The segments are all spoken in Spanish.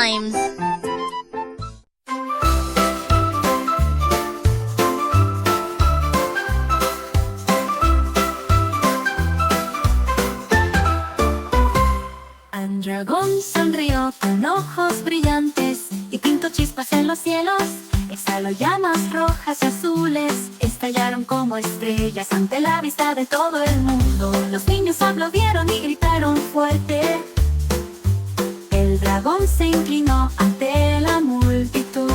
Rhymes. Un dragón sonrió con ojos brillantes y pintó chispas en los cielos. Exhaló llamas rojas y azules, estallaron como estrellas ante la vista de todo el mundo. Los niños aplaudieron y gritaron fuerte. El dragón se inclinó ante la multitud.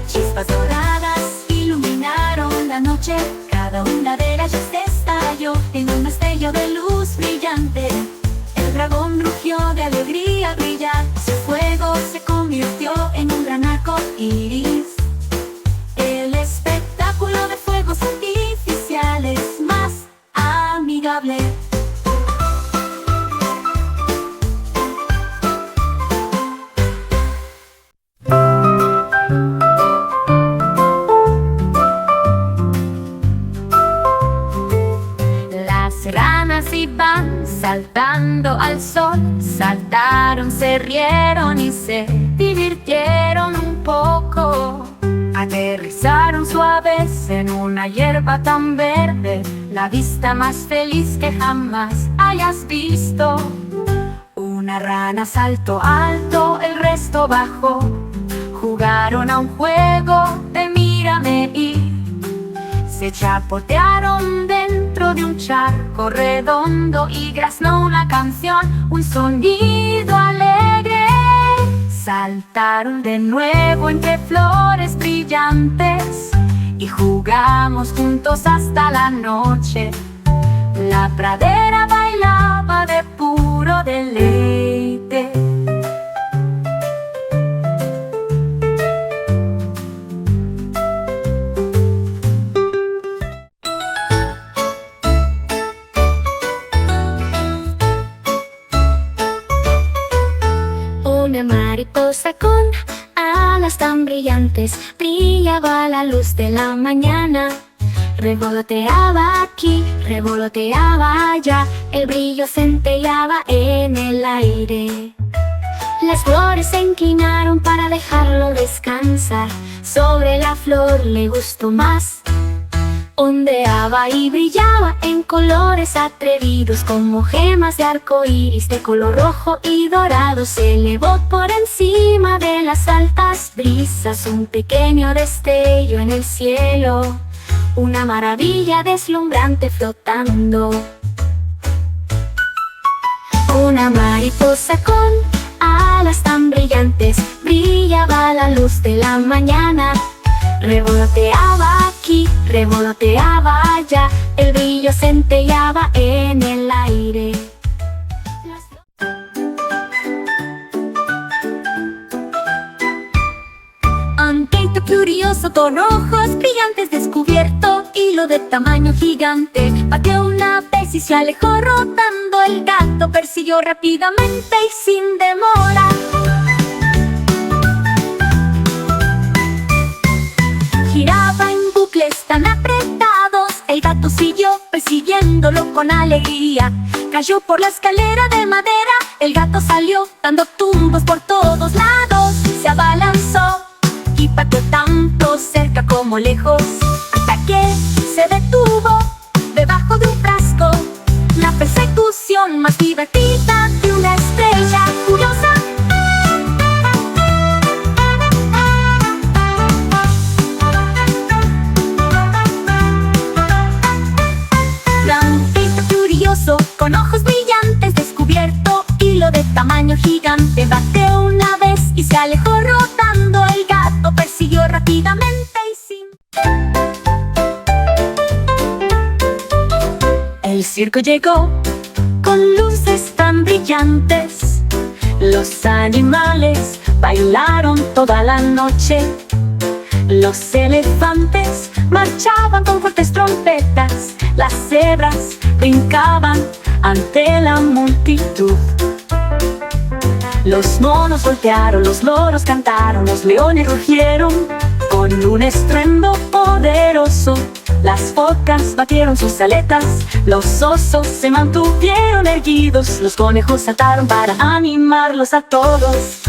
Chispas doradas iluminaron la noche. Cada una de ellas estalló en un destello de luz brillante. El dragón rugió de alegría al brillar. Su fuego se convirtió en un gran arco iris. El espectáculo de fuegos artificiales más amigable. Las ranas iban saltando al sol, saltaron, se rieron y se divirtieron un poco. Aterrizaron suaves en una hierba tan verde, la vista más feliz que jamás hayas visto. Una rana saltó alto, el resto bajó. Jugaron a un juego de mírame y se chapotearon dentro de un charco redondo y graznó una canción, un sonido alegre. Saltaron de nuevo entre flores brillantes y jugamos juntos hasta la noche. La pradera bailaba de puro deleite. Una mariposa con alas tan brillantes brillaba a la luz de la mañana. Revoloteaba aquí, revoloteaba allá, el brillo centelleaba en el aire. Las flores se inclinaron para dejarlo descansar. Sobre la flor le gustó más. Ondeaba y brillaba en colores atrevidos como gemas de arco iris de color rojo y dorado. Se elevó por encima de las altas brisas, un pequeño destello en el cielo, una maravilla deslumbrante flotando. Una mariposa con alas tan brillantes brillaba a la luz de la mañana. Revoloteaba aquí, revoloteaba allá, el brillo centelleaba en el aire. Un gato curioso con ojos brillantes descubierto, hilo de tamaño gigante, pateó una vez y se alejó rotando. El gato persiguió rápidamente y sin demora. Giraba en bucles tan apretados, el gato siguió persiguiéndolo con alegría. Cayó por la escalera de madera, el gato salió dando tumbos por todos lados. Se abalanzó y pateó tanto cerca como lejos, hasta que se detuvo debajo de un frasco. La persecución más divertida de una estrella curiosa. Con ojos brillantes descubierto, hilo de tamaño gigante, bateó una vez y se alejó rotando. El gato persiguió rápidamente y sin... El circo llegó con luces tan brillantes. Los animales bailaron toda la noche. Los elefantes marchaban con fuertes trompetas. Las cebras brincaban ante la multitud. Los monos voltearon, los loros cantaron, los leones rugieron con un estruendo poderoso. Las focas batieron sus aletas, los osos se mantuvieron erguidos, los conejos saltaron para animarlos a todos.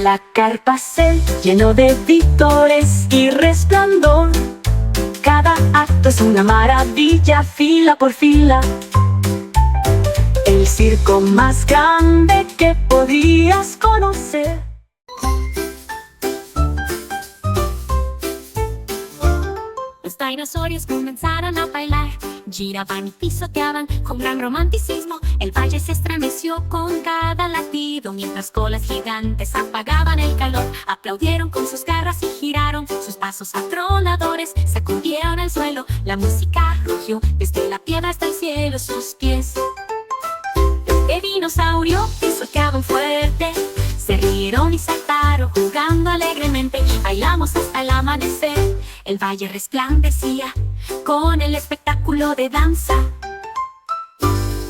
La carpa se llenó de vítores y resplandor. Cada acto es una maravilla, fila por fila. El circo más grande que podrías conocer. Los dinosaurios comenzaron a bailar, giraban y pisoteaban con gran romanticismo. El valle se estremeció con cada latido, mientras colas gigantes apagaban el calor. Aplaudieron con sus garras y giraron, sus pasos atronadores sacudieron el suelo. La música rugió desde la piedra hasta el cielo, sus pies de dinosaurio pisoteaban fuerte, se rieron y saltaron jugando alegremente. Bailamos hasta el amanecer, el valle resplandecía con el espectáculo de danza.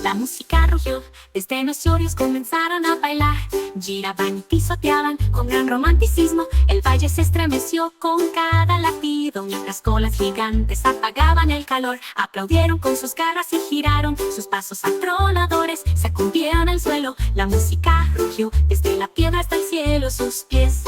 La música rugió, desde dinosaurios comenzaron a bailar, giraban y pisoteaban con gran romanticismo. El valle se estremeció con cada latido, mientras colas gigantes apagaban el calor. Aplaudieron con sus garras y giraron, sus pasos atronadores sacudieron el suelo. La música rugió, desde la piedra hasta el cielo, sus pies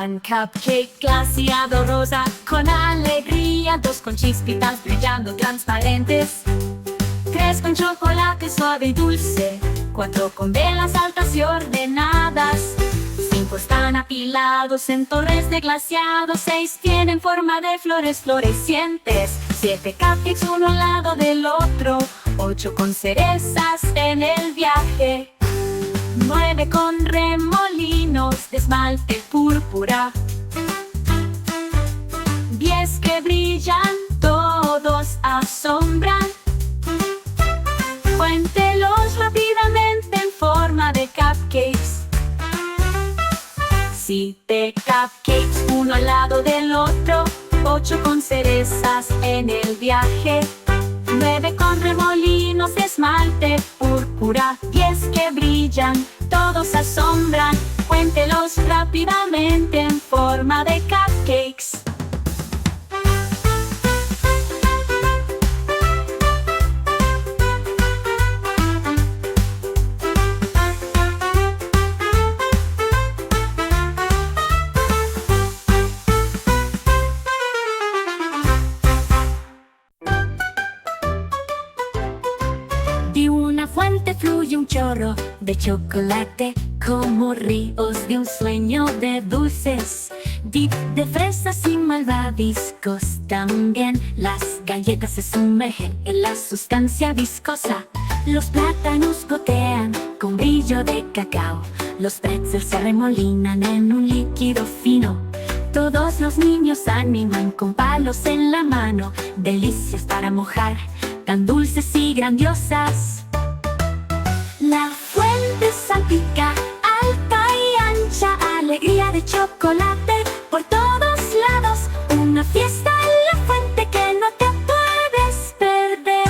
un cupcake glaseado rosa con alegría, 2 con chispitas brillando transparentes, 3 con chocolate suave y dulce, 4 con velas altas y ordenadas, 5 están apilados en torres de glaseado, 6 tienen forma de flores florecientes, 7 cupcakes uno al lado del otro, 8 con cerezas en el viaje, 9 con remolinos de esmalte púrpura, 10 que brillan, todos asombran. Cuéntelos rápidamente en forma de cupcakes. 7 cupcakes uno al lado del otro, 8 con cerezas en el viaje, 9 con remolinos de esmalte púrpura, 10 que brillan, todos asombran. Cuéntelos rápidamente en forma de cupcakes. De una fuente fluye un chorro de chocolate, como ríos de un sueño de dulces, dip de fresas y malvaviscos. También las galletas se sumergen en la sustancia viscosa. Los plátanos gotean con brillo de cacao. Los pretzels se remolinan en un líquido fino. Todos los niños animan con palos en la mano. Delicias para mojar, tan dulces y grandiosas. La fuente salpica, alta y ancha, alegría de chocolate por todos lados. Una fiesta en la fuente que no te puedes perder.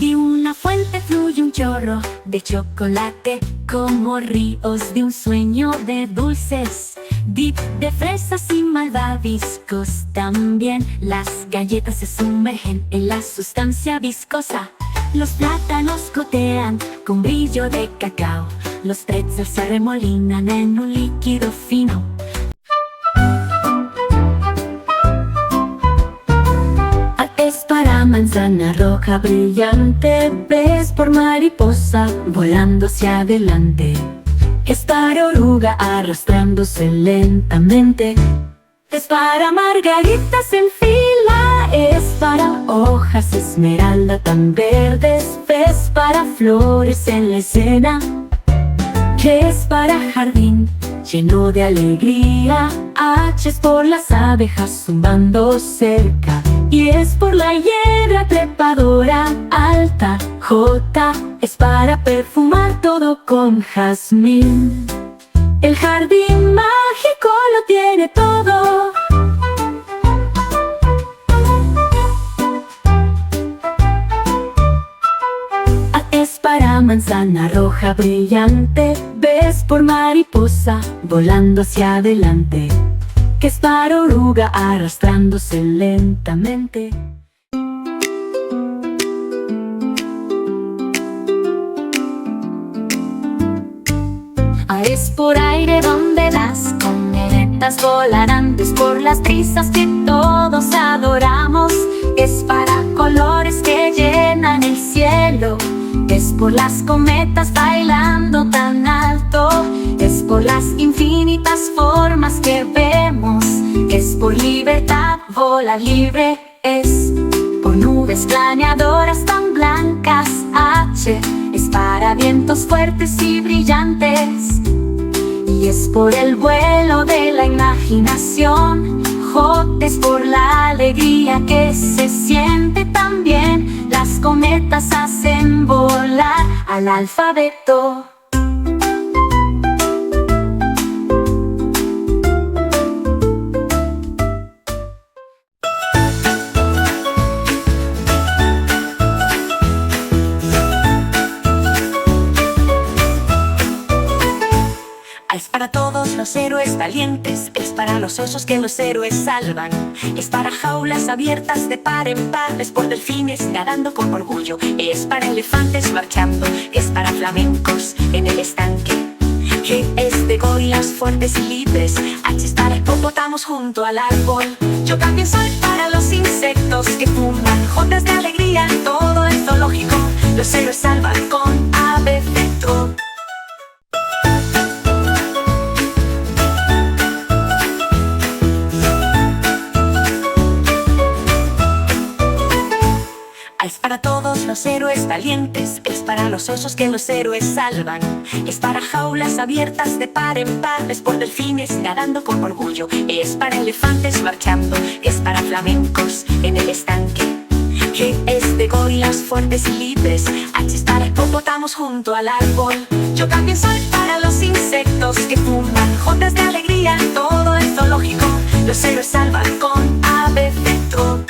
De una fuente fluye un chorro de chocolate, como ríos de un sueño de dulces, dip de fresas y malvaviscos. También las galletas se sumergen en la sustancia viscosa. Los plátanos gotean con brillo de cacao. Los pretzels se remolinan en un líquido fino. A es para manzana roja brillante, B es por mariposa volando hacia adelante, es para oruga arrastrándose lentamente, es para margaritas en fila, es para hojas esmeralda tan verdes, es para flores en la escena, que es para jardín lleno de alegría, H es por las abejas zumbando cerca, y es por la hiedra trepadora alta, J es para perfumar todo con jazmín. El jardín mágico lo tiene todo. A es para manzana roja brillante. B es por mariposa volando hacia adelante. Que es para oruga arrastrándose lentamente. A es por aire donde las cometas volarán. Es por las brisas que todos adoramos. Es para colores que llenan el cielo. Es por las cometas bailando tan alto. Es por las infinitas formas que vemos. Es por libertad, volar libre. Es por nubes planeadoras tan blancas. H es para vientos fuertes y brillantes. Y es por el vuelo de la imaginación. J es por la alegría que se siente también. Las cometas hacen volar al alfabeto. Es para todos los héroes valientes. Es para los osos que los héroes salvan. Es para jaulas abiertas de par en par. Es por delfines nadando con orgullo. Es para elefantes marchando. Es para flamencos en el estanque. G es de gorilas fuertes y libres. H es para hipopótamos junto al árbol. Yo también soy para los insectos que fuman. J es de alegría en todo el zoológico. Los héroes salvan con abeceto. Es para todos los héroes valientes. Es para los osos que los héroes salvan. Es para jaulas abiertas de par en par. Es por delfines nadando con orgullo. Es para elefantes marchando. Es para flamencos en el estanque. G es de gorilas fuertes y libres. H es para hipopótamos junto al árbol. Yo también soy para los insectos que fuman. J es de alegría en todo el zoológico. Los héroes salvan con abeceto.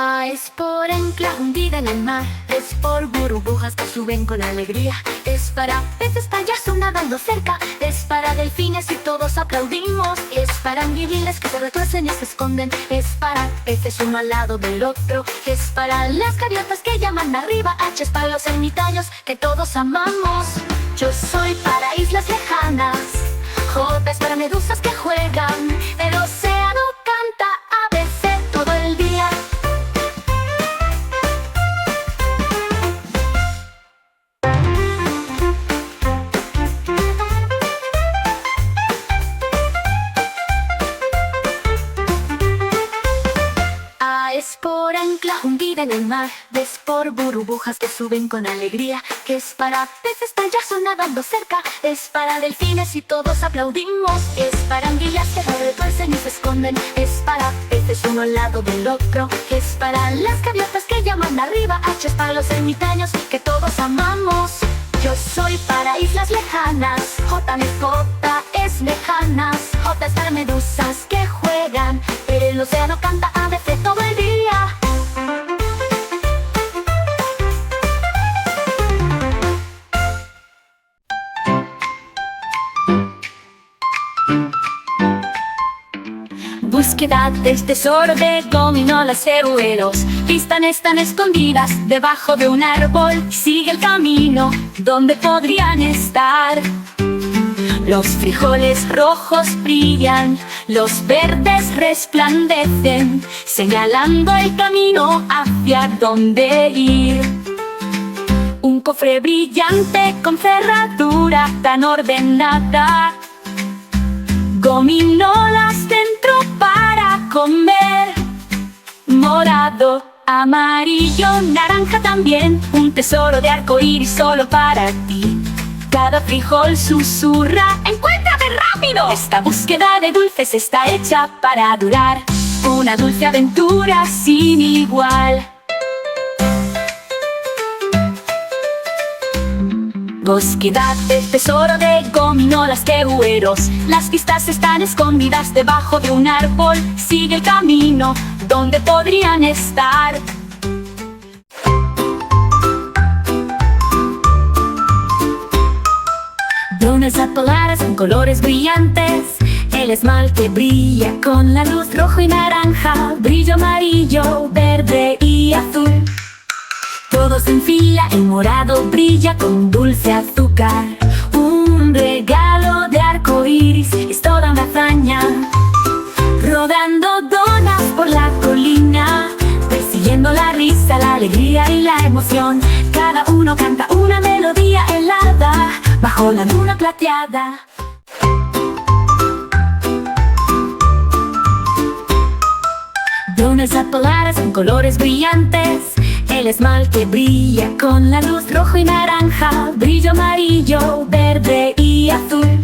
A es por ancla hundida en el mar. Es por burbujas que suben con alegría. Es para peces payaso nadando cerca. Es para delfines y todos aplaudimos. Es para anguilas que se retuercen y se esconden. Es para peces uno al lado del otro. Es para las gaviotas que llaman arriba. H es para los ermitaños que todos amamos. Yo soy para islas lejanas. J es para medusas que juegan. El océano canta ABC todo el día. Es por ancla hundida en el mar. Es por burbujas que suben con alegría. Que es para peces payaso nadando cerca. Es para delfines y todos aplaudimos. Es para anguilas que se retuercen y se esconden. Es para peces uno al lado del otro. Es para las gaviotas que llaman arriba. H es para los ermitaños que todos amamos. Yo soy para islas lejanas. J es lejanas. J es para medusas que juegan. Pero el océano canta ABC todo el día. Búsqueda del tesoro de gominolas héroes. Pistas están escondidas debajo de un árbol. Sigue el camino donde podrían estar. Los frijoles rojos brillan, los verdes resplandecen, señalando el camino hacia dónde ir. Un cofre brillante con cerradura tan ordenada. Gominolas dentro para comer. Morado, amarillo, naranja también. Un tesoro de arcoíris solo para ti. Cada frijol susurra, ¡encuéntrame rápido! Esta búsqueda de dulces está hecha para durar. Una dulce aventura sin igual. Búsqueda del tesoro de gominolas que hueros. Las pistas están escondidas debajo de un árbol. Sigue el camino donde podrían estar. Donas apoladas en colores brillantes. El esmalte brilla con la luz rojo y naranja, brillo amarillo, verde y azul. Todos en fila, el morado brilla con dulce azúcar. Un regalo de arco iris, es toda una hazaña. Rodando donas por la colina, persiguiendo la risa, la alegría y la emoción. Cada uno canta una melodía helada bajo la luna plateada. Donas apoladas en colores brillantes. El esmalte brilla con la luz rojo y naranja, brillo amarillo, verde y azul.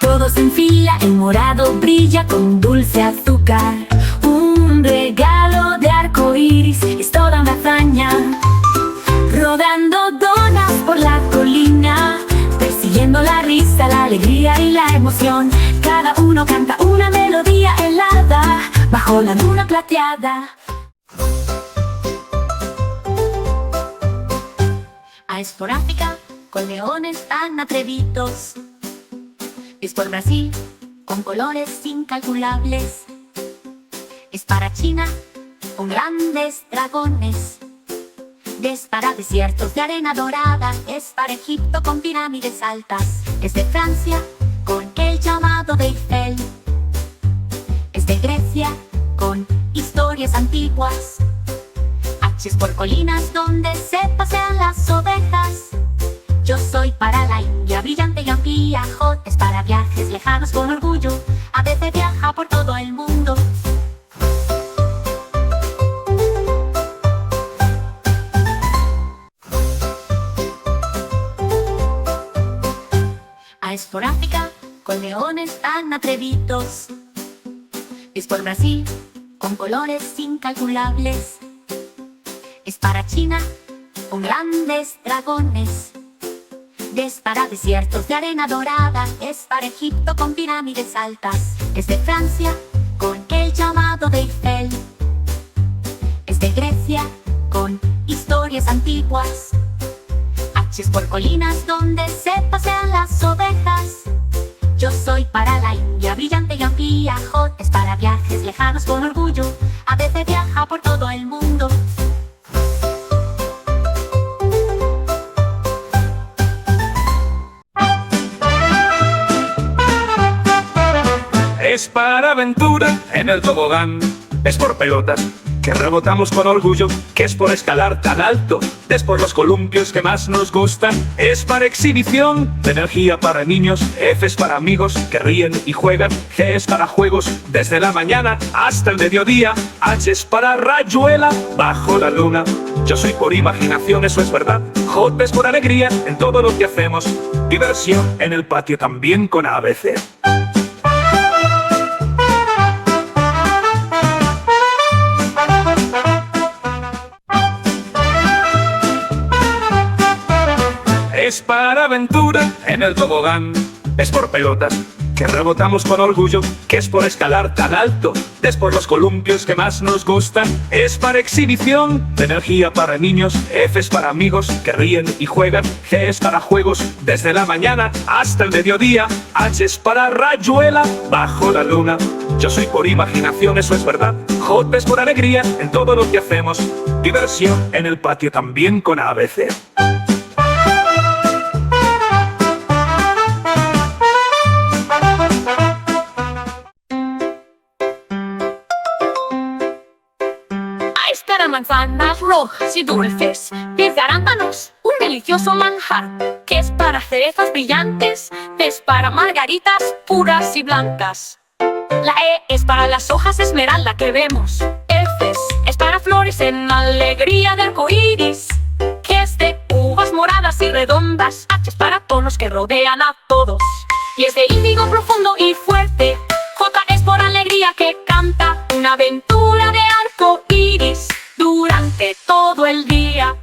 Todos en fila, el morado brilla con dulce azúcar. Un regalo de arco iris, es toda una hazaña. Rodando donas por la colina, persiguiendo la risa, la alegría y la emoción. Cada uno canta una melodía helada bajo la luna plateada. Es por África, con leones tan atrevidos. Es por Brasil, con colores incalculables. Es para China, con grandes dragones. Es para desiertos de arena dorada. Es para Egipto, con pirámides altas. Es de Francia, con el llamado de Eiffel. Es de Grecia, con historias antiguas. Es por colinas donde se pasean las ovejas. Yo soy para la India, brillante y amplia. J es para viajes lejanos con orgullo. A veces viaja por todo el mundo. A es por África, con leones tan atrevidos. Es por Brasil, con colores incalculables. Es para China, con grandes dragones. Es para desiertos de arena dorada. Es para Egipto, con pirámides altas. Es de Francia, con el llamado de Eiffel. Es de Grecia, con historias antiguas. H es por colinas donde se pasean las ovejas. Yo soy para la India, brillante y amplia. J es para viajes lejanos con orgullo. A veces viaja por todo el mundo. Es para aventura en el tobogán. Es por pelotas que rebotamos con orgullo. Que es por escalar tan alto. Es por los columpios que más nos gustan. Es para exhibición de energía para niños. F es para amigos que ríen y juegan. G es para juegos desde la mañana hasta el mediodía. H es para rayuela bajo la luna. Yo soy por imaginación, eso es verdad. J es por alegría en todo lo que hacemos. Diversión en el patio también con ABC. Es para aventura en el tobogán. Es por pelotas que rebotamos con orgullo. Que es por escalar tan alto. Es por los columpios que más nos gustan. Es para exhibición de energía para niños. F es para amigos que ríen y juegan. G es para juegos desde la mañana hasta el mediodía. H es para rayuela bajo la luna. Yo soy por imaginación, eso es verdad. J es por alegría en todo lo que hacemos. Diversión en el patio también con ABC. Manzanas rojas y dulces, es de arándanos, un delicioso manjar. Que es para cerezas brillantes, es para margaritas puras y blancas. La E es para las hojas esmeralda que vemos. F es para flores en alegría de arco iris. Que es de uvas moradas y redondas. H es para tonos que rodean a todos. Y es de índigo profundo y fuerte. J es por alegría que canta una aventura de arco iris durante todo el día.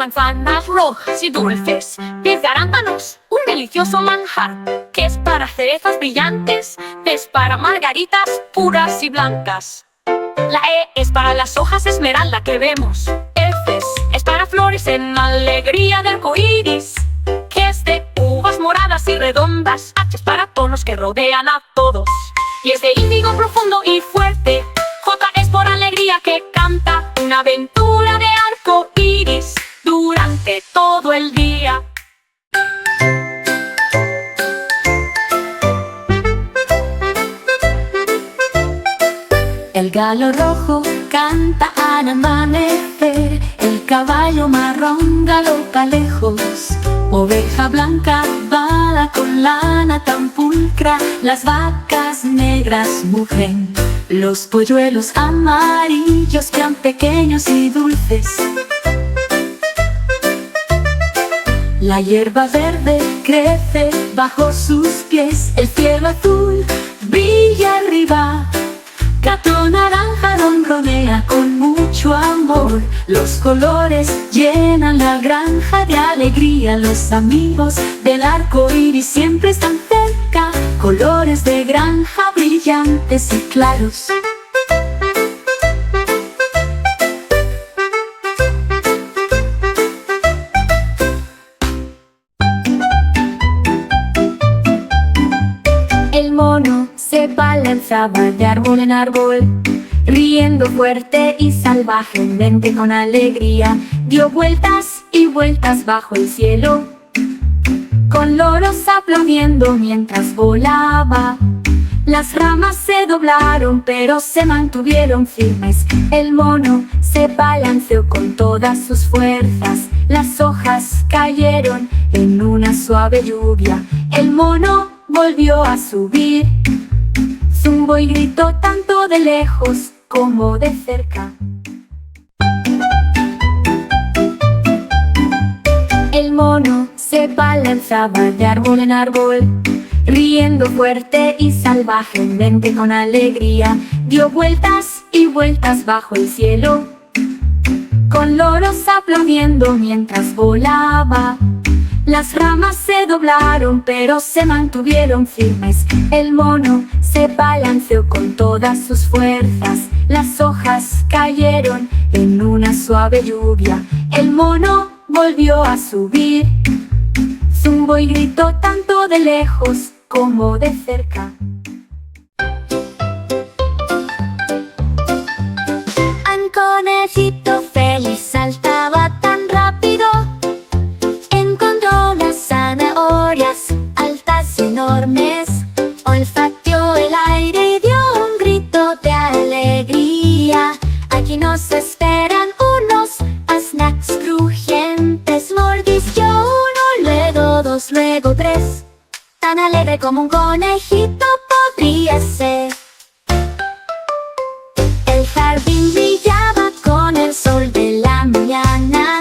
manzanas rojas y dulces, pies de arándanos, un delicioso manjar. Que es para cerezas brillantes, D es para margaritas puras y blancas. La E es para las hojas de esmeralda que vemos. F es para flores en alegría de arco iris, que es de uvas moradas y redondas. H es para tonos que rodean a todos, y es de índigo profundo y fuerte. J es por alegría que canta una aventura de arco iris durante todo el día. El galo rojo canta al amanecer, el caballo marrón galopa lejos, oveja blanca bala con lana tan pulcra, las vacas negras mugen, los polluelos amarillos tan pequeños y dulces. La hierba verde crece bajo sus pies, el cielo azul brilla arriba. Gato naranja ronronea con mucho amor, los colores llenan la granja de alegría. Los amigos del arco iris siempre están cerca, colores de granja brillantes y claros. El mono se balanzaba de árbol en árbol, riendo fuerte y salvajemente con alegría. Dio vueltas y vueltas bajo el cielo, con loros aplaudiendo mientras volaba. Las ramas se doblaron pero se mantuvieron firmes. El mono se balanceó con todas sus fuerzas, las hojas cayeron en una suave lluvia. El mono volvió a subir, zumbó y gritó tanto de lejos como de cerca. El mono se balanzaba de árbol en árbol, riendo fuerte y salvajemente con alegría. Dio vueltas y vueltas bajo el cielo, con loros aplaudiendo mientras volaba. Las ramas se doblaron pero se mantuvieron firmes. El mono se balanceó con todas sus fuerzas, las hojas cayeron en una suave lluvia. El mono volvió a subir, zumbó y gritó tanto de lejos como de cerca. Un conejito feliz saltaba tan rápido, encontró unas zanahorias altas y enormes, olfateó el aire y dio un grito de alegría. Aquí nos esperan unos snacks crujientes. Mordisqueó uno, luego dos, luego tres. Tan alegre como un conejito podría ser. El jardín brillaba con el sol de la mañana.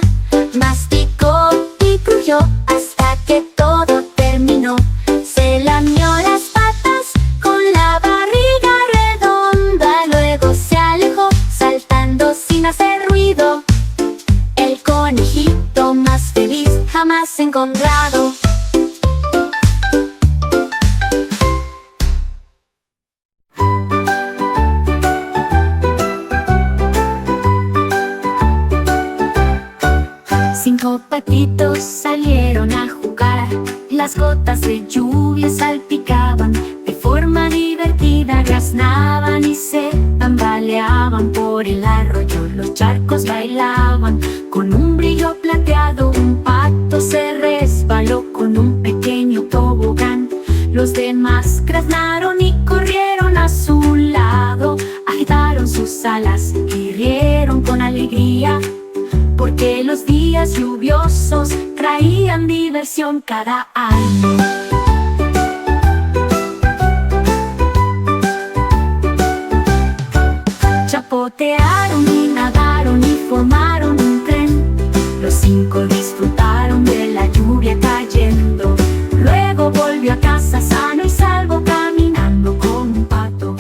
Masticó y crujió hasta que todo terminó. Se lamió las patas con la barriga redonda, luego se alejó saltando sin hacer ruido. El conejito más feliz jamás encontrado. Cinco patitos salieron a jugar, las gotas de lluvia salpicaban, de forma divertida graznaban y se tambaleaban por el arroyo. Los charcos bailaban con un brillo plateado, un pato se resbaló con un pequeño tobogán. Los demás graznaron y corrieron a su lado, agitaron sus alas y rieron con alegría, porque los días lluviosos traían diversión cada año. Chapotearon y nadaron y formaron un tren. Los cinco disfrutaron de la lluvia cayendo. Luego volvió a casa sano y salvo, caminando como un pato.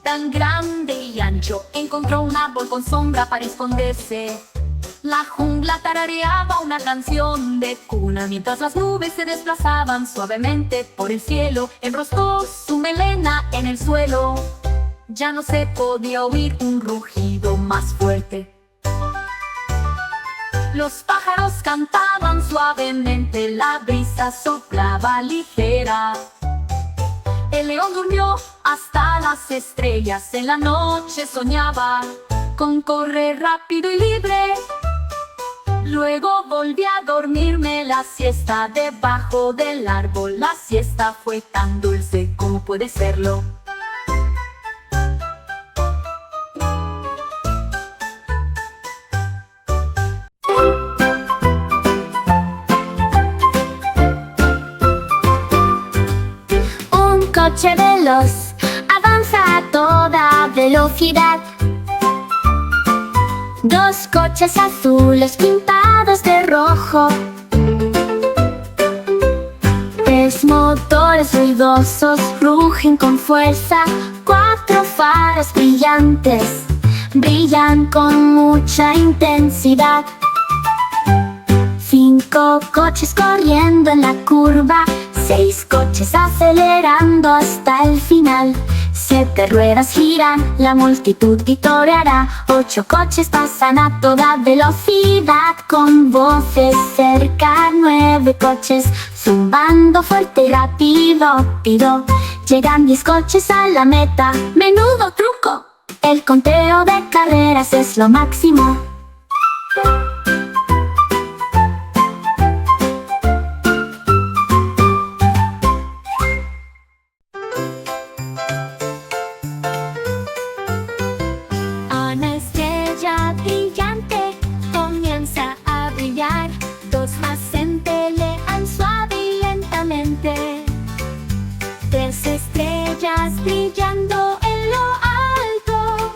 tan grande y ancho, encontró un árbol con sombra para esconderse. La jungla tarareaba una canción de cuna mientras las nubes se desplazaban suavemente por el cielo. Enroscó su melena en el suelo. Ya no se podía oír un rugido más fuerte. Los pájaros cantaban suavemente, la brisa soplaba ligera. El león durmió hasta las estrellas, en la noche soñaba con correr rápido y libre. Luego volví a dormirme la siesta debajo del árbol. La siesta fue tan dulce como puede serlo. Un coche veloz avanza a toda velocidad. Dos coches azules pintados de rojo. Tres motores ruidosos rugen con fuerza. Cuatro faros brillantes brillan con mucha intensidad. Cinco coches corriendo en la curva. Seis coches acelerando hasta el final. Siete ruedas giran, la multitud vitoreará. Ocho coches pasan a toda velocidad con voces cerca. Nueve coches zumbando fuerte y rápido. Llegan 10 coches a la meta. ¡Menudo truco! El conteo de carreras es lo máximo. Una estrella brillante comienza a brillar. Dos más centellean suave y lentamente. Tres estrellas brillando en lo alto.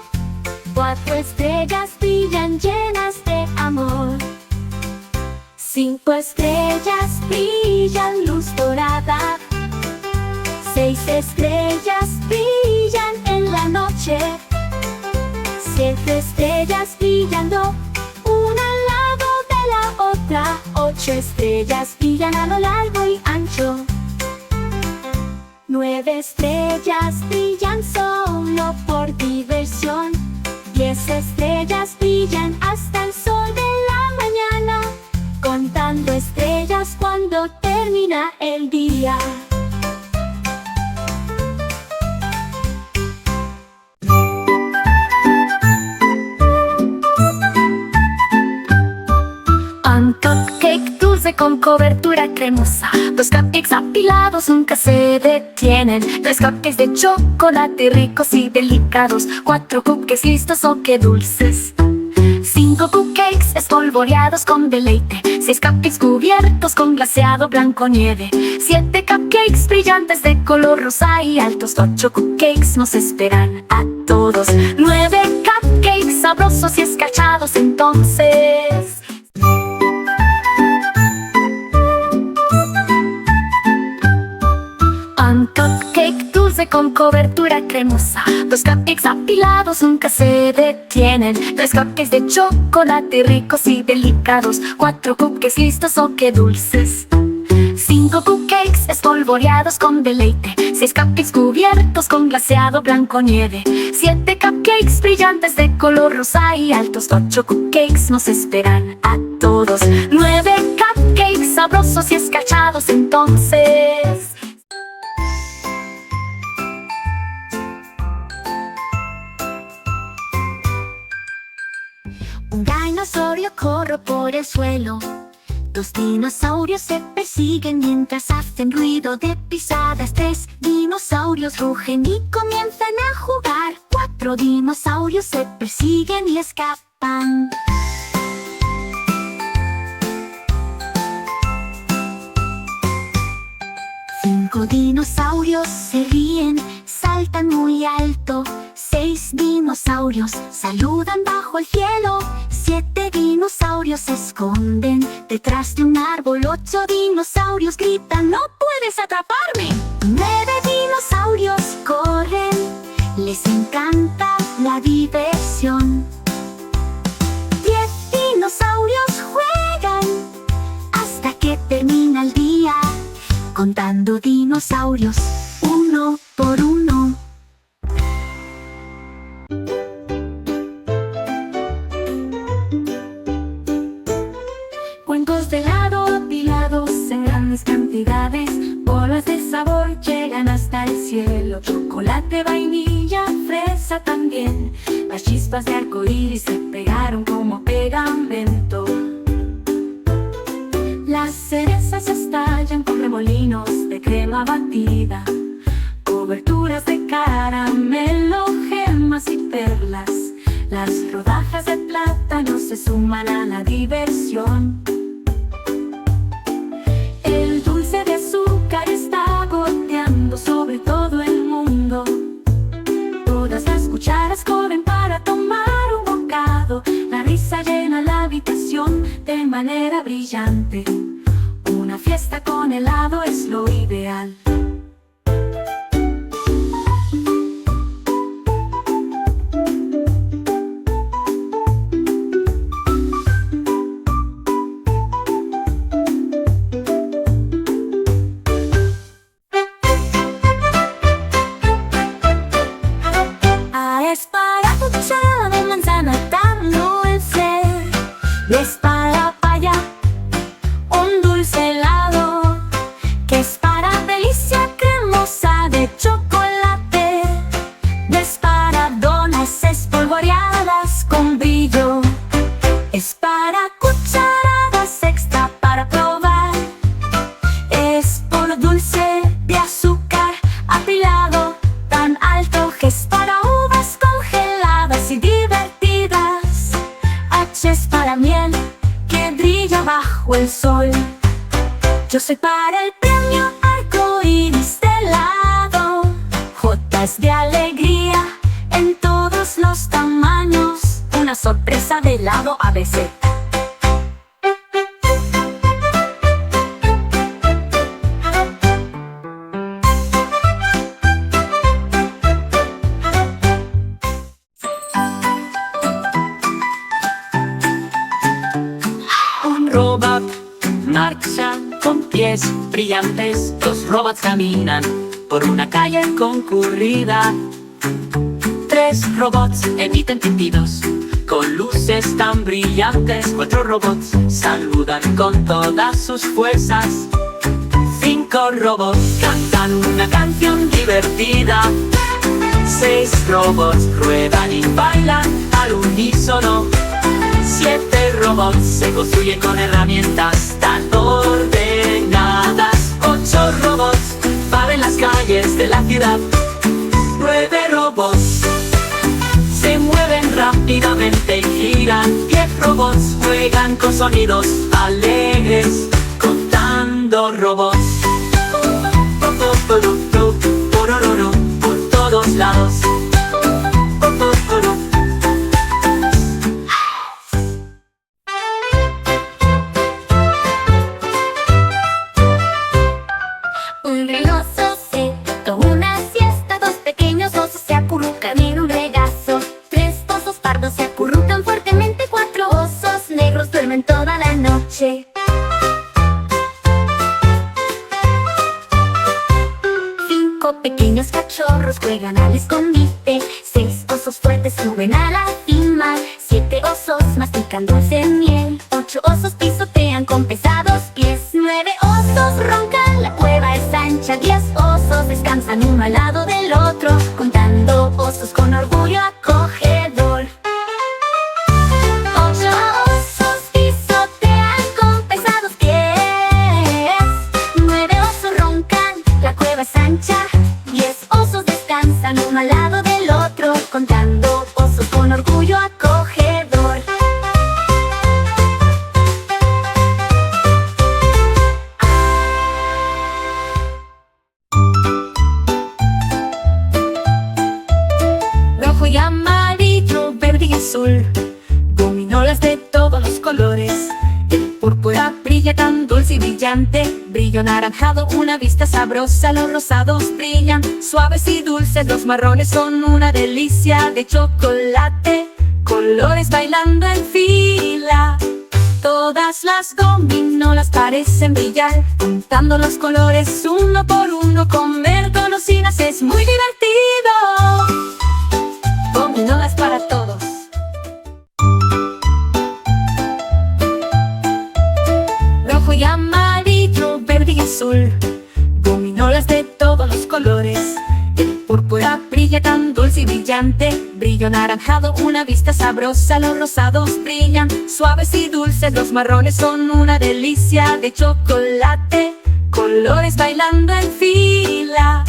Cuatro estrellas brillan llenas de amor. Cinco estrellas brillan luz dorada. Seis estrellas brillan en la noche. Siete estrellas brillando una al lado de la otra. Ocho estrellas brillan a lo largo y ancho. Nueve estrellas brillan solo por diversión. 10 estrellas brillan hasta el sol de la mañana, contando estrellas cuando termina el día. Un cupcake dulce con cobertura cremosa. Dos cupcakes apilados nunca se detienen. Tres cupcakes de chocolate ricos y delicados. Cuatro cupcakes listos, oh qué dulces. Cinco cupcakes espolvoreados con deleite. Seis cupcakes cubiertos con glaseado blanco nieve. Siete cupcakes brillantes de color rosa y altos. Ocho cupcakes nos esperan a todos. Nueve cupcakes sabrosos y escarchados entonces. Un cupcake dulce con cobertura cremosa. Dos cupcakes apilados nunca se detienen. Tres cupcakes de chocolate ricos y delicados. Cuatro cupcakes listos, oh qué dulces. Cinco cupcakes espolvoreados con deleite. Seis cupcakes cubiertos con glaseado blanco nieve. Siete cupcakes brillantes de color rosa y altos. Ocho cupcakes nos esperan a todos. Nueve cupcakes sabrosos y escarchados entonces. Un dinosaurio corre por el suelo. Dos dinosaurios se persiguen mientras hacen ruido de pisadas. Tres dinosaurios rugen y comienzan a jugar. Cuatro dinosaurios se persiguen y escapan. Cinco dinosaurios se ríen, saltan muy alto. Seis dinosaurios saludan bajo el cielo. Siete dinosaurios se esconden detrás de un árbol. Ocho dinosaurios gritan, ¡no puedes atraparme! Nueve dinosaurios corren, les encanta dinosaurios, uno por uno. Cuencos de helado apilados en grandes cantidades, bolas de sabor llegan hasta el cielo. Chocolate, vainilla, fresa también. Las chispas de arcoíris se pegaron como pegamento. Las cerezas estallan con remolinos de crema batida, coberturas de caramelo, gemas y perlas. Las rodajas de plátano se suman a la diversión. El dulce de azúcar está goteando sobre todo el mundo. Todas las cucharas corren para tomar un bocado. La risa llena la habitación de manera brillante. Una fiesta con helado es lo ideal. Es para cuchara de manzana tan dulce, es para paya un dulce helado, que es para delicia cremosa de chocolate, es para donas espolvoreadas con brillo, es para cucharadas extra para probar, es por dulce de azúcar apilado tan alto que es para uvas congeladas y divertidas. H es para miel que brilla bajo el sol. Yo soy para el premio arcoíris de helado. J es de alegría en todos los tamaños. Una sorpresa de helado ABC. Robot marcha con pies brillantes. Los robots caminan por una calle concurrida. 3 robots emiten pitidos con luces tan brillantes. 4 robots saludan con todas sus fuerzas. 5 robots cantan una canción divertida. 6 robots ruedan y bailan al unísono. 7 robots se construyen con herramientas tan ordenadas. 8 robots barren las calles de la ciudad. 9 robots se mueven rápidamente y giran. 10 robots juegan con sonidos alegres, contando robots por todos lados. Un reloj se toma una siesta. 2 pequeños osos se acurrucan en un regazo. 3 osos pardos se acurrucan fuertemente. 4 osos negros duermen toda la noche. 5 pequeños cachorros juegan al escondite. 6 osos fuertes suben a la cima. 7 osos mastican dulce miel. 8 osos pisotean con pesados pies. 9 osos roncan, la cueva es ancha. 10 osos descansan uno al lado del otro, contando osos con orgullo acogedor. 8 osos pisotean con pesados pies. 9 osos roncan, la cueva es ancha. 10 osos descansan uno al lado del otro, contando osos con orgullo acogedor. Rojo y amarillo, verde y azul, gominolas de todos los colores. El púrpura brilla tan dulce y brillante. Brillo anaranjado, una vista sabrosa. Los rosados brillan suaves y dulces. Los marrones son una delicia de chocolate. Colores bailando en fila. Todas las gominolas parecen brillar, contando los colores uno por uno. Comer golosinas es muy divertido. Gominolas para todos. Rojo y amarillo, verde y azul, gominolas de todos los colores. El púrpura brilla tan dulce y brillante, brillo anaranjado, una vista sabrosa. Los rosados brillan suaves y dulces, los marrones son una delicia de chocolate. Colores bailando en fila.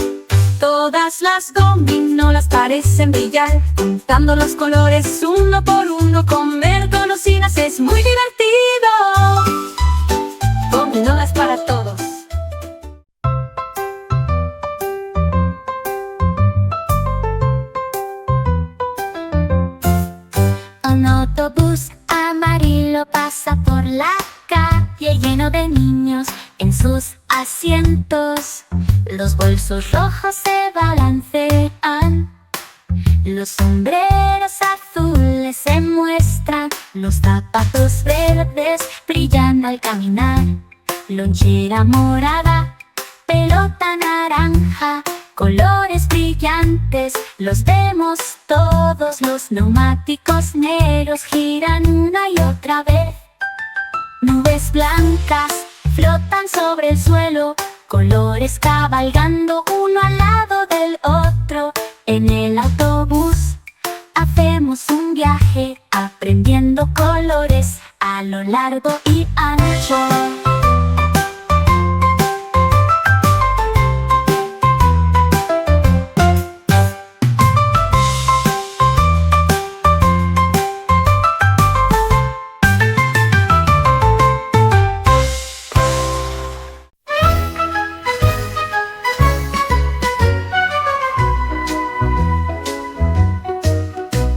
Todas las gominolas parecen brillar, contando los colores uno por uno. Comer golosinas es muy divertido. Gominolas para todos. Un autobús amarillo pasa por la calle lleno de niños en sus asientos. Los bolsos rojos se balancean, los sombreros azules se muestran, los zapatos verdes brillan al caminar. Lonchera morada, pelota naranja, colores brillantes, los vemos todos. Los neumáticos negros giran una y otra vez. Nubes blancas flotan sobre el suelo, colores cabalgando uno al lado del otro. En el autobús hacemos un viaje, aprendiendo colores a lo largo y ancho.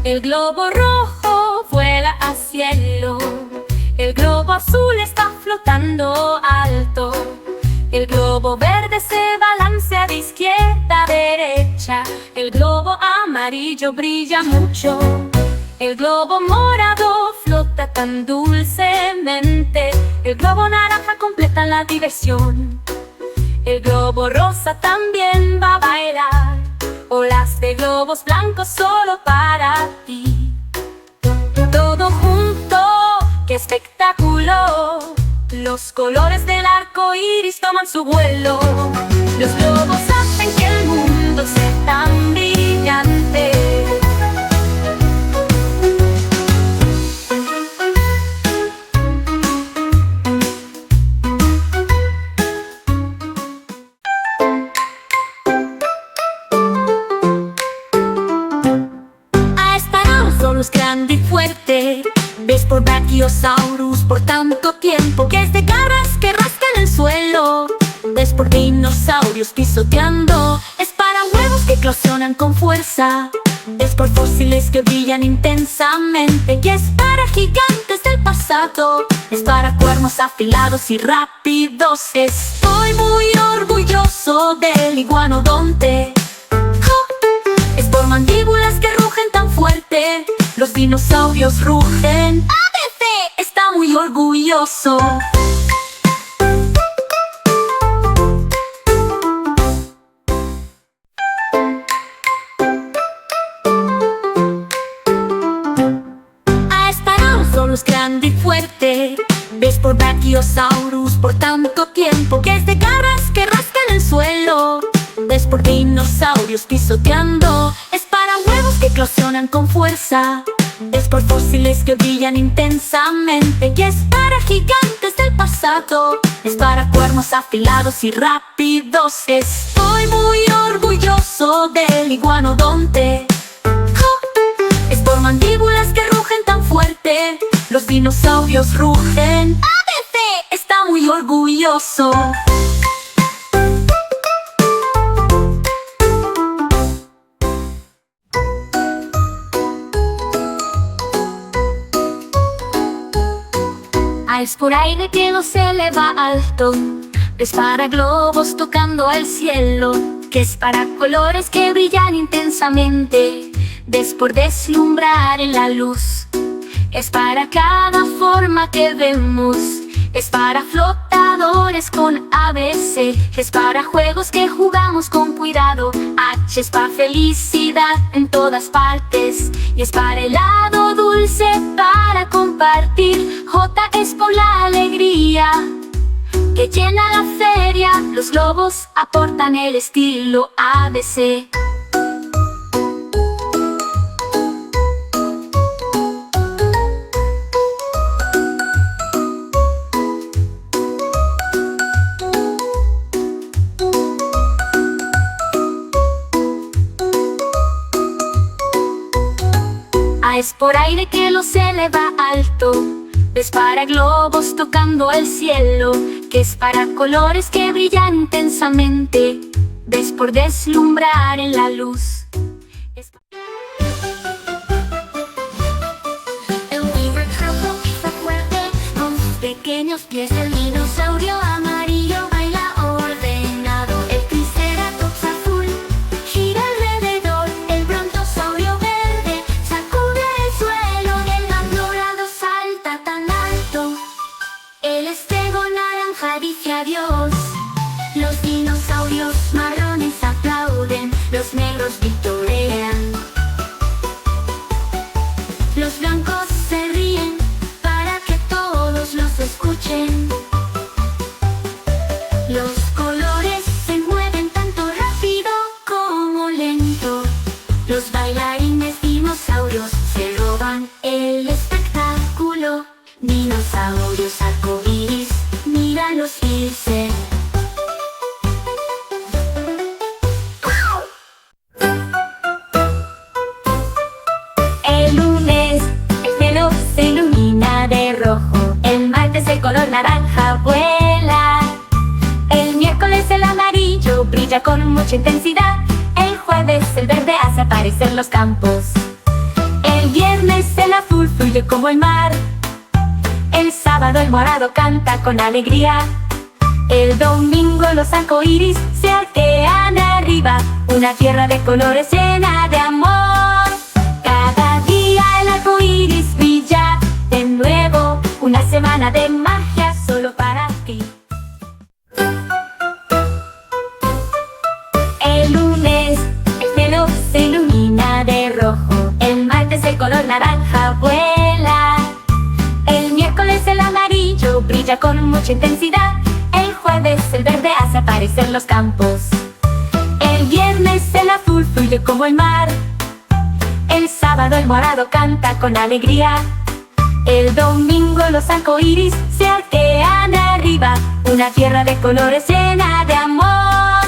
El globo rojo vuela al cielo, el globo azul está flotando alto, el globo verde se balancea de izquierda a derecha, el globo amarillo brilla mucho, el globo morado flota tan dulcemente, el globo naranja completa la diversión, el globo rosa también va a bailar. Olas de globos blancos solo para ti. Todo junto, ¡qué espectáculo! Los colores del arco iris toman su vuelo. Los globos hacen que el mundo sea tan brillante. Grande y fuerte, ves por Brachiosaurus por tanto tiempo, que es de garras que rascan el suelo. Ves por dinosaurios pisoteando, es para huevos que eclosionan con fuerza. Es por fósiles que brillan intensamente, y es para gigantes del pasado. Es para cuernos afilados y rápidos. Estoy muy orgulloso del iguanodonte. Es por mandíbulas que rugen tan fuerte. Los dinosaurios rugen. ABC está muy orgulloso. A grande y fuerte, ves por Brachiosaurus por tanto tiempo, que es de garras que rascan el suelo. Ves por dinosaurios pisoteando, es para huevos que eclosionan con fuerza. Es por fósiles que brillan intensamente, y es para gigantes del pasado. Es para cuernos afilados y rápidos. Estoy muy orgulloso del iguanodonte. Es por mandíbulas que rugen tan fuerte. Los dinosaurios rugen. ABC está muy orgulloso. Es por aire que no se eleva alto. Es para globos tocando al cielo, que es para colores que brillan intensamente. Ves por deslumbrar en la luz. Es para cada forma que vemos. Es para flotadores con ABC. Es para juegos que jugamos con cuidado. H es para felicidad en todas partes. Y es para helado dulce para compartir. J es por la alegría que llena la feria. Los globos aportan el estilo ABC. A es por aire que los eleva alto. Es para globos tocando el cielo. Que es para colores que brillan intensamente. Ves por deslumbrar en la luz. El Rivercraft está fuerte, con sus pequeños pies. El dinosaurio amarillo baila ordenado. El Triceratops azul gira alrededor. El brontosaurio verde sacude el suelo. El gato dorado salta tan alto. El estego naranja dice adiós. Los dinosaurios marrones aplauden. Los negros victorean. Los blancos se ríen para que todos los escuchen. Los colores se mueven tanto rápido como lento. Los bailarines dinosaurios se roban el espectáculo. Dinosaurios arcoíris, míralos irse. El lunes el cielo se ilumina de rojo. El martes el color naranja vuela. El miércoles el amarillo brilla con mucha intensidad. El jueves el verde hace aparecer los campos. El viernes el azul fluye como el mar. El sábado el morado canta con alegría. El domingo los arcoíris se arquean arriba. Una tierra de colores llena de amor. Cada día el arcoíris brilla de nuevo. Una semana de magia solo para ti. El lunes el cielo se ilumina de rojo. El martes el color naranja vuela. El miércoles el amarillo brilla con mucha intensidad. El jueves el verde hace aparecer los campos. El viernes el azul fluye como el mar. El sábado el morado canta con alegría. El domingo los arcoíris se arquean arriba. Una tierra de colores llena de amor.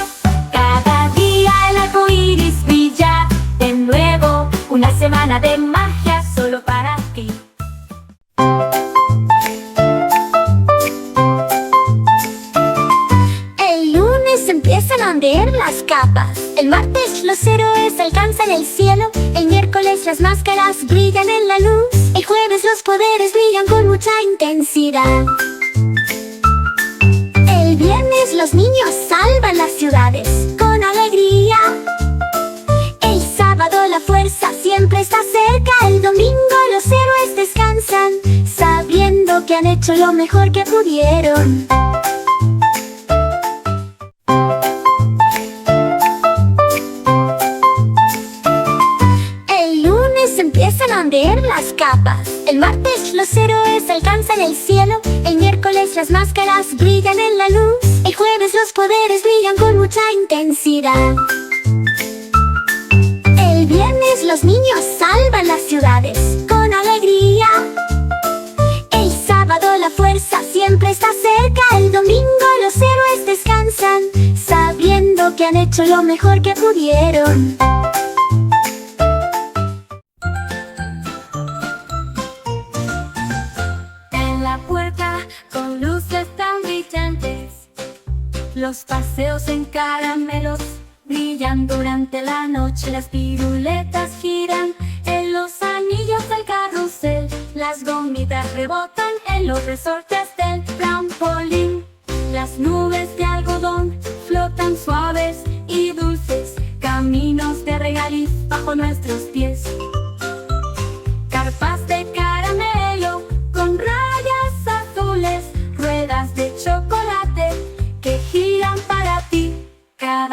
Cada día el arcoíris brilla de nuevo. Una semana de magia solo para ti. El lunes empiezan a ondear las capas. El martes los héroes alcanzan el cielo. El miércoles las máscaras brillan en la luz. El jueves los poderes brillan con mucha intensidad. El viernes los niños salvan las ciudades con alegría. El sábado la fuerza siempre está cerca. El domingo los héroes descansan, sabiendo que han hecho lo mejor que pudieron. El lunes empiezan a ondear las capas. El martes los héroes alcanzan el cielo. El miércoles las máscaras brillan en la luz. El jueves los poderes brillan con mucha intensidad. El viernes los niños salvan las ciudades con alegría. El sábado la fuerza siempre está cerca. El domingo los héroes descansan, sabiendo que han hecho lo mejor que pudieron. En la puerta con luces tan brillantes, los paseos en caramelos brillan durante la noche. Las piruletas giran en los anillos del carrusel. Las gomitas rebotan en los resortes del trampolín. Las nubes de algodón flotan suaves y dulces. Caminos de regaliz bajo nuestros pies. Carpas de caramelo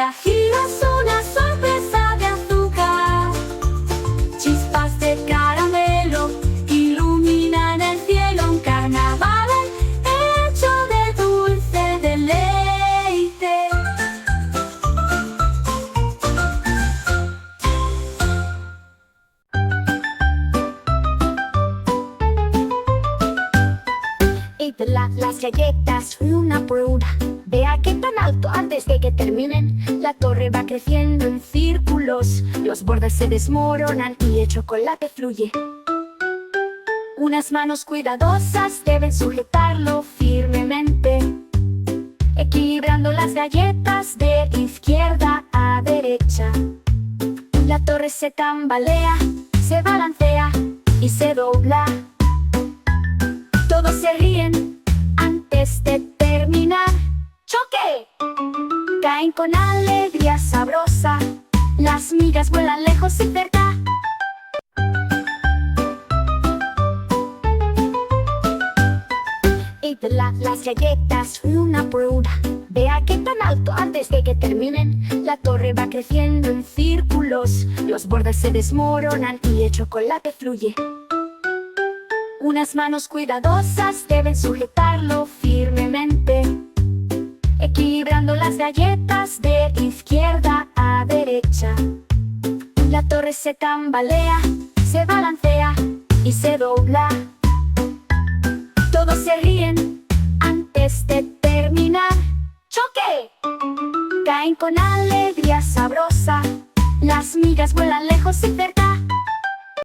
cada giro es una sorpresa de azúcar. Chispas de caramelo iluminan el cielo, un carnaval hecho de dulce deleite. Y de las galletas una por una, vea que tan alto antes de que terminen. La torre va creciendo en círculos, los bordes se desmoronan y el chocolate fluye. Unas manos cuidadosas deben sujetarlo firmemente, equilibrando las galletas de izquierda a derecha. La torre se tambalea, se balancea y se dobla. Todos se ríen antes de terminar. ¡Choque! Caen con alegría sabrosa, las migas vuelan lejos y cerca. Y de las galletas una por una, vea que tan alto antes de que terminen. La torre va creciendo en círculos, los bordes se desmoronan y el chocolate fluye. Unas manos cuidadosas deben sujetarlo firmemente, equilibrando las galletas de izquierda a derecha. La torre se tambalea, se balancea y se dobla. Todos se ríen antes de terminar. ¡Choque! Caen con alegría sabrosa, las migas vuelan lejos y cerca.